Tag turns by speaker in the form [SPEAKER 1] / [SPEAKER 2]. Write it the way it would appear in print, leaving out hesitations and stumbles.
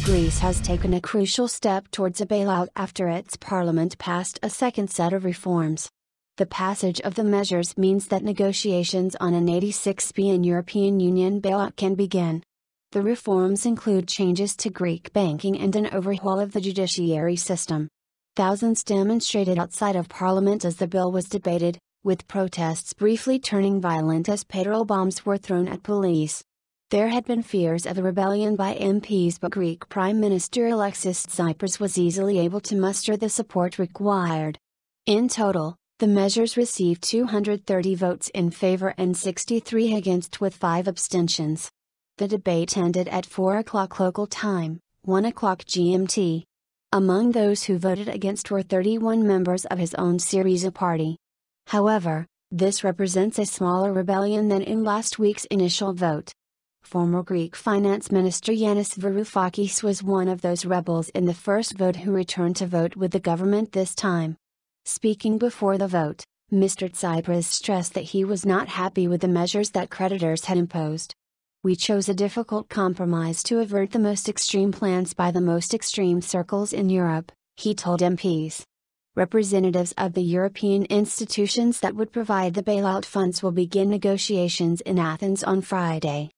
[SPEAKER 1] Greece has taken a crucial step towards a bailout after its parliament passed a second set of reforms. The passage of the measures means that negotiations on an €86 billion European Union bailout can begin. The reforms include changes to Greek banking and an overhaul of the judiciary system. Thousands demonstrated outside of parliament as the bill was debated, with protests briefly turning violent as petrol bombs were thrown at police. There had been fears of a rebellion by MPs, but Greek Prime Minister Alexis Tsipras was easily able to muster the support required. In total, the measures received 230 votes in favor and 63 against, with 5 abstentions. The debate ended at 4 o'clock local time, 1 o'clock GMT. Among those who voted against were 31 members of his own Syriza party. However, this represents a smaller rebellion than in last week's initial vote. Former Greek Finance Minister Yanis Varoufakis was one of those rebels in the first vote who returned to vote with the government this time. Speaking before the vote, Mr. Tsipras stressed that he was not happy with the measures that creditors had imposed. "We chose a difficult compromise to avert the most extreme plans by the most extreme circles in Europe," he told MPs. Representatives of the European institutions that would provide the bailout funds will begin negotiations in Athens on Friday.